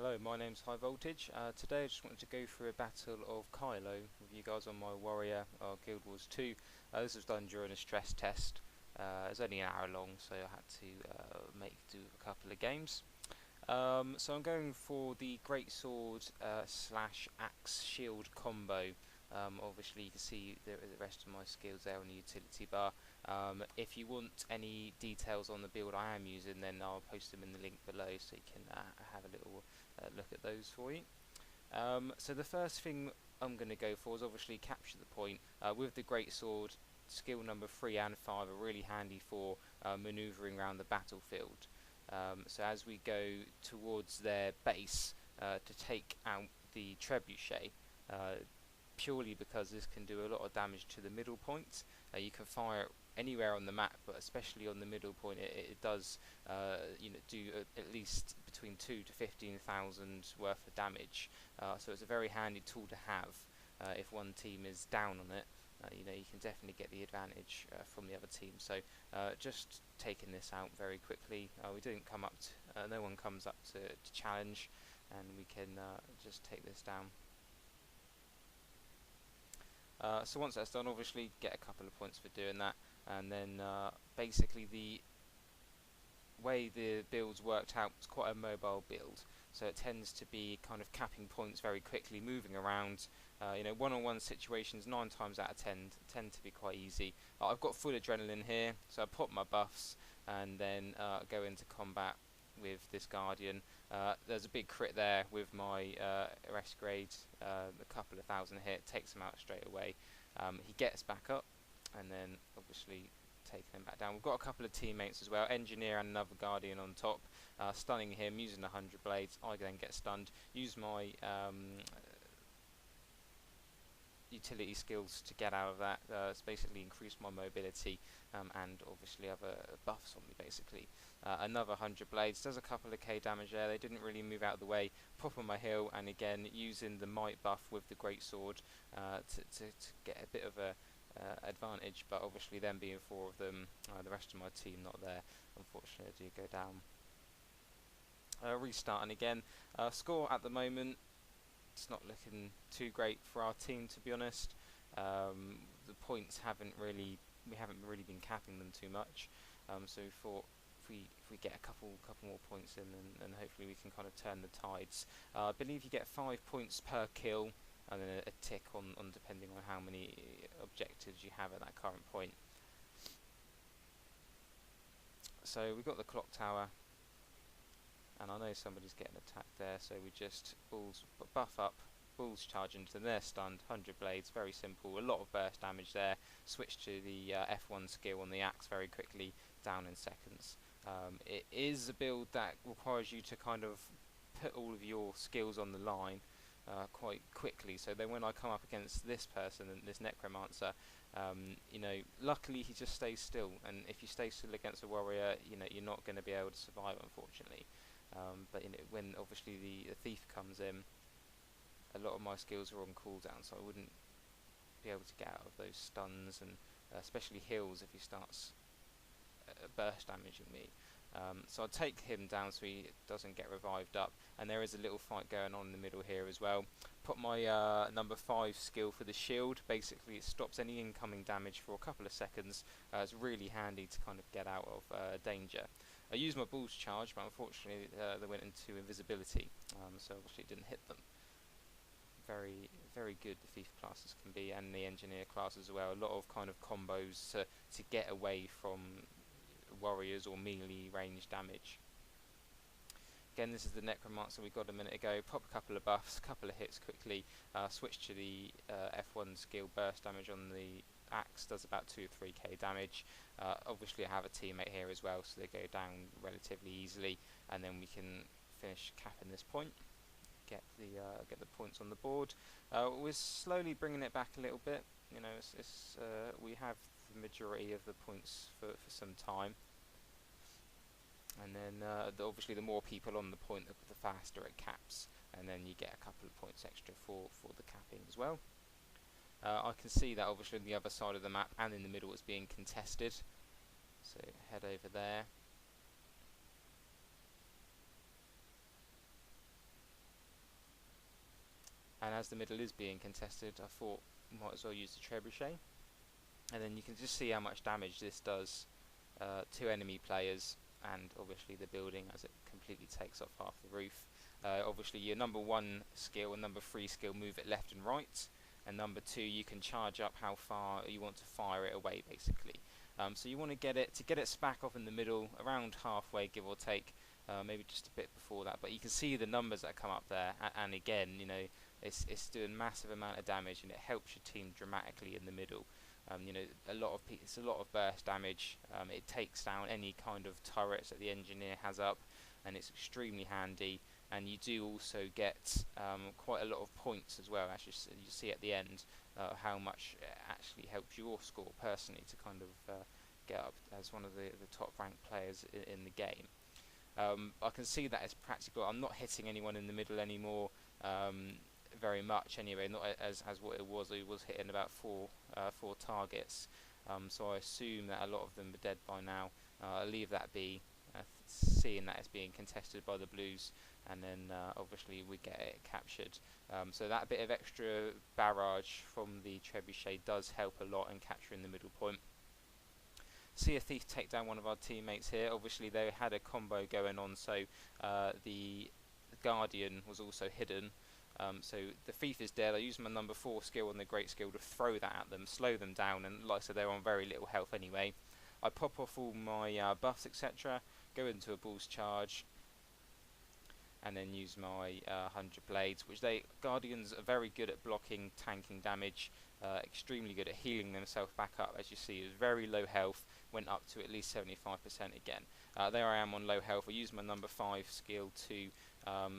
Hello, my name's High Voltage. Today I just wanted to go through a battle of Kylo with you guys on my Warrior Guild Wars 2. This was done during a stress test. It was only an hour long, so I had to make do a couple of games. So I'm going for the Great Sword slash Axe Shield combo. Obviously you can see the rest of my skills there on the utility bar. If you want any details on the build I am using, then I'll post them in the link below so you can have a little look at those for you. So the first thing I'm going to go for is obviously capture the point. With the Great Sword, skill number 3 and 5 are really handy for manoeuvring around the battlefield. So as we go towards their base to take out the Trebuchet, purely because this can do a lot of damage to the middle point. You can fire anywhere on the map, but especially on the middle point, it does do at least between 2 to 15,000 worth of damage. So it's a very handy tool to have if one team is down on it. You can definitely get the advantage from the other team. So just taking this out very quickly. We didn't come up to, no one comes up to challenge, and we can just take this down. So once that's done, obviously get a couple of points for doing that, and then basically the way the build's worked out is quite a mobile build, so it tends to be kind of capping points very quickly, moving around. One-on-one situations 9 times out of 10 tend to be quite easy. I've got full adrenaline here, so I pop my buffs and then go into combat with this Guardian. There's a big crit there with my arrest grade, a couple of thousand hit, takes him out straight away. He gets back up, and then obviously taking him back down. We've got a couple of teammates as well, Engineer and another Guardian on top, stunning him using 100 blades. I then get stunned, use my utility skills to get out of that. It's basically increased my mobility and obviously other buffs on me basically. Another 100 blades, does a couple of K damage there. They didn't really move out of the way. Pop on my hill, and again using the might buff with the Great Sword to get a bit of a advantage, but obviously them being 4 of them, the rest of my team not there, unfortunately I do go down. Restarting again. Score at the moment, it's not looking too great for our team, to be honest. The points we haven't really been capping them too much, so we thought if we get a couple more points in, and hopefully we can kind of turn the tides. I believe you get 5 points per kill, and then a tick on depending on how many objectives you have at that current point. So we've got the clock tower, and I know somebody's getting attacked there, so we just buff up, bulls charge into them, they're stunned, 100 blades, very simple, a lot of burst damage there. Switch to the F1 skill on the axe very quickly, down in seconds. It is a build that requires you to kind of put all of your skills on the line quite quickly, so then when I come up against this person, and this necromancer, luckily he just stays still, and if you stay still against a warrior, you're not going to be able to survive, unfortunately. But when obviously the thief comes in, a lot of my skills are on cooldown, so I wouldn't be able to get out of those stuns, and especially heals if he starts burst damaging me. So I'll take him down so he doesn't get revived up, and there is a little fight going on in the middle here as well. Put my number 5 skill for the shield. Basically it stops any incoming damage for a couple of seconds. It's really handy to kind of get out of danger. I used my bull's charge, but unfortunately they went into invisibility, so obviously it didn't hit them. Very, very good the thief classes can be, and the engineer class as well. A lot of kind of combos to get away from warriors or melee range damage. Again, this is the necromancer we got a minute ago. Pop a couple of buffs, a couple of hits quickly, switch to the F1 skill. Burst damage on the axe does about 2 or 3k damage. Obviously I have a teammate here as well, so they go down relatively easily, and then we can finish capping this point, get the points on the board. We're slowly bringing it back a little bit. We have the majority of the points for some time, and then obviously the more people on the point, the faster it caps, and then you get a couple of points extra for the capping as well. I can see that obviously on the other side of the map and in the middle it's being contested, so head over there. and as the middle is being contested, I thought might as well use the Trebuchet, and then you can just see how much damage this does to enemy players, and obviously the building as it completely takes off half the roof. Obviously your number 1 skill and number 3 skill move it left and right, and number 2 you can charge up how far you want to fire it away basically. So you want to get it smack off in the middle, around halfway give or take, maybe just a bit before that, but you can see the numbers that come up there, and again, you know, it's doing massive amount of damage, and it helps your team dramatically in the middle. You know, it's a lot of burst damage. It takes down any kind of turrets that the engineer has up, and it's extremely handy. And you do also get quite a lot of points as well, as you see at the end, how much it actually helps your score personally to kind of get up as one of the top ranked players in the game. I can see that it's practical. I'm not hitting anyone in the middle anymore very much anyway, not as what it was. He was hitting about four targets, so I assume that a lot of them are dead by now. I'll leave that be, seeing that it's being contested by the Blues, and then obviously we get it captured. So that bit of extra barrage from the Trebuchet does help a lot in capturing the middle point. See a thief take down one of our teammates here. Obviously they had a combo going on, so the Guardian was also hidden. So the thief is dead. I used my number 4 skill and the great skill to throw that at them, slow them down, and like I said, they're on very little health anyway. I pop off all my buffs, etc., go into a bull's charge, and then use my 100 blades, which Guardians are very good at blocking, tanking damage, extremely good at healing themselves back up. As you see, it was very low health, went up to at least 75% again. There I am on low health. I used my number 5 skill to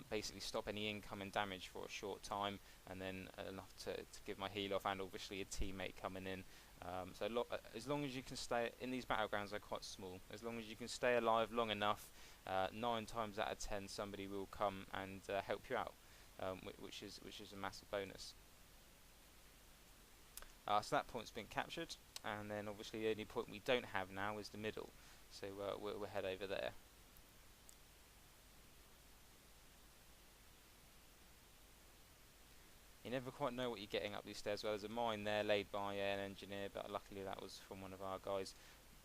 basically stop any incoming damage for a short time, and then enough to give my heal off, and obviously a teammate coming in. So as long as you can stay in these battlegrounds, are quite small. As long as you can stay alive long enough, 9 times out of 10 somebody will come and help you out, which is a massive bonus. So that point's been captured, and then obviously the only point we don't have now is the middle. So we'll head over there. You never quite know what you're getting up these stairs. Well, there's a mine there laid by an engineer, but luckily that was from one of our guys.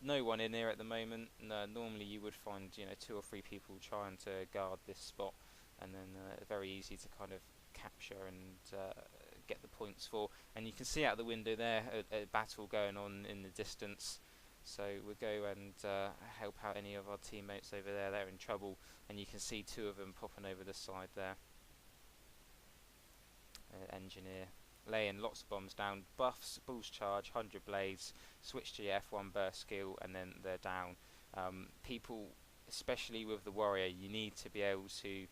No one in here at the moment. No, normally you would find 2 or 3 people trying to guard this spot, and then very easy to kind of capture and get the points for. And you can see out the window there a battle going on in the distance. So we'll go and help out any of our teammates over there. They're in trouble, and you can see 2 of them popping over the side there. Engineer laying lots of bombs down, buffs, bull's charge, 100 blades, switch to your F1 burst skill, and then they're down. People, especially with the warrior, you need to be able to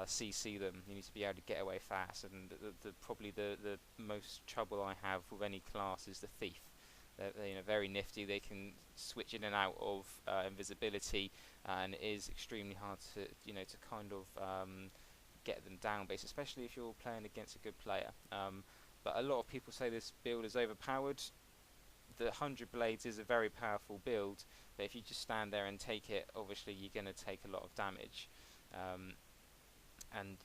CC them. You need to be able to get away fast, and probably the most trouble I have with any class is the thief. They're very nifty. They can switch in and out of invisibility, and it is extremely hard to to kind of get them down base, especially if you're playing against a good player. But a lot of people say this build is overpowered. The 100 blades is a very powerful build, but if you just stand there and take it, obviously you're going to take a lot of damage. And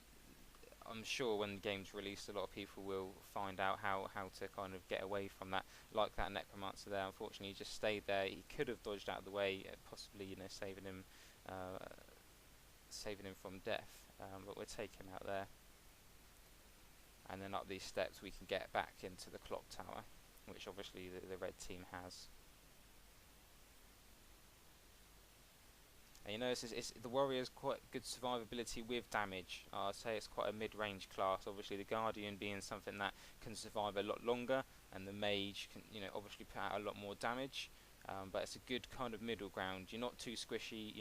I'm sure when the game's released, a lot of people will find out how to kind of get away from that. Like that necromancer there, unfortunately he just stayed there. He could have dodged out of the way, possibly saving him from death. But we're taken out there, and then up these steps we can get back into the clock tower, which obviously the red team has. And the warrior's quite good survivability with damage. I'd say it's quite a mid-range class. Obviously the guardian being something that can survive a lot longer, and the mage can obviously put out a lot more damage. But it's a good kind of middle ground. You're not too squishy,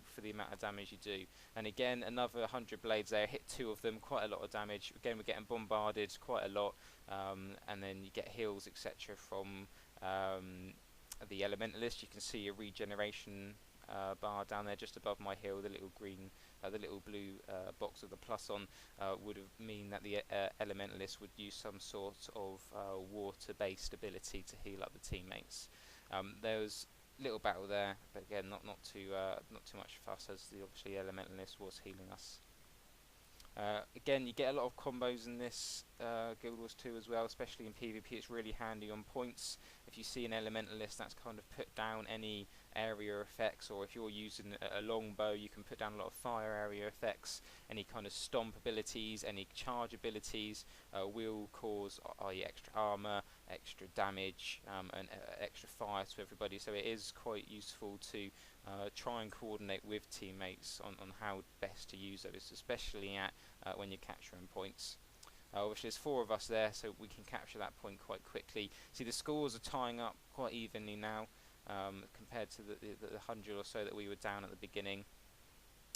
for the amount of damage you do. And again, another 100 blades there, hit 2 of them, quite a lot of damage. Again, we're getting bombarded quite a lot, and then you get heals, etc. from the elementalist. You can see a regeneration bar down there just above my hill. The little green, the little blue box with the plus on would mean that the elementalist would use some sort of water-based ability to heal up the teammates. There was little battle there, but again, not too much fuss, as the obviously elementalist was healing us. Again, you get a lot of combos in this Guild Wars 2 as well, especially in PvP. It's really handy on points. If you see an elementalist, that's kind of put down any area effects, or if you're using a long bow, you can put down a lot of fire area effects. Any kind of stomp abilities, any charge abilities will cause i.e. extra armor, extra damage, and extra fire to everybody. So it is quite useful to try and coordinate with teammates on how best to use those, especially at when you're capturing points. Obviously there's 4 of us there, so we can capture that point quite quickly. See, the scores are tying up quite evenly now, compared to the 100 or so that we were down at the beginning.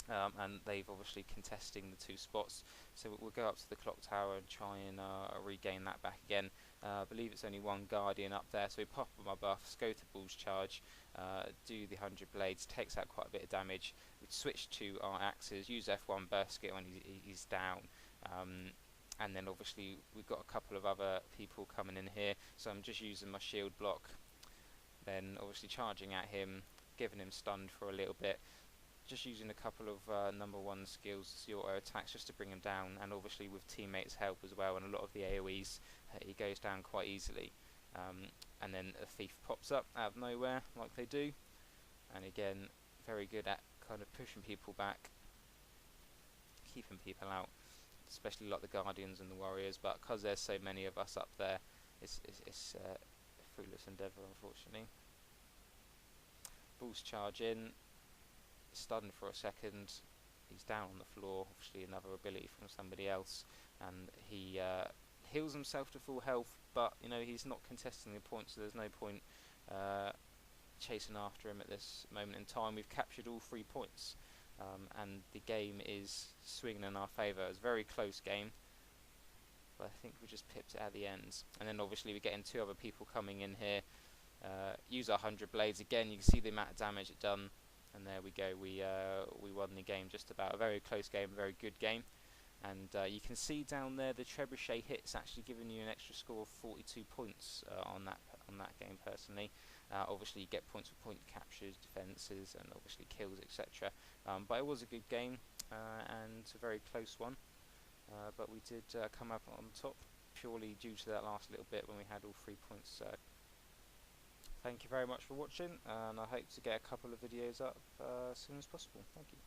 And they've obviously contesting the 2 spots, so we'll go up to the clock tower and try and regain that back again. I believe it's only 1 guardian up there, so we pop on my buffs, go to Bull's Charge, do the 100 blades, takes out quite a bit of damage. We switch to our axes, use F1 burst skill when he's down, and then obviously we've got a couple of other people coming in here, so I'm just using my shield block, then obviously charging at him, giving him stunned for a little bit, just using a couple of number 1 skills, the auto attacks, just to bring him down, and obviously with teammates' help as well, and a lot of the AoEs, he goes down quite easily. And then a thief pops up out of nowhere, like they do, and again, very good at kind of pushing people back, keeping people out, especially like the Guardians and the Warriors, but because there's so many of us up there, it's a fruitless endeavour, unfortunately. Bull's Charge in, stunned for a second, he's down on the floor, obviously another ability from somebody else, and he heals himself to full health, but you know, he's not contesting the point, so there's no point chasing after him at this moment in time. We've captured all 3 points, and the game is swinging in our favour. It's a very close game, but I think we just pipped it at the end. And then obviously we're getting 2 other people coming in here, use our 100 blades again. You can see the amount of damage it done, and there we go, we won the game just about. A very close game, a very good game. And you can see down there the Trebuchet hit's actually giving you an extra score of 42 points on that game personally. Obviously you get points for point captures, defences, and obviously kills, etc. But it was a good game, and a very close one. But we did come up on top, purely due to that last little bit when we had all 3 points. Thank you very much for watching, and I hope to get a couple of videos up as soon as possible. Thank you.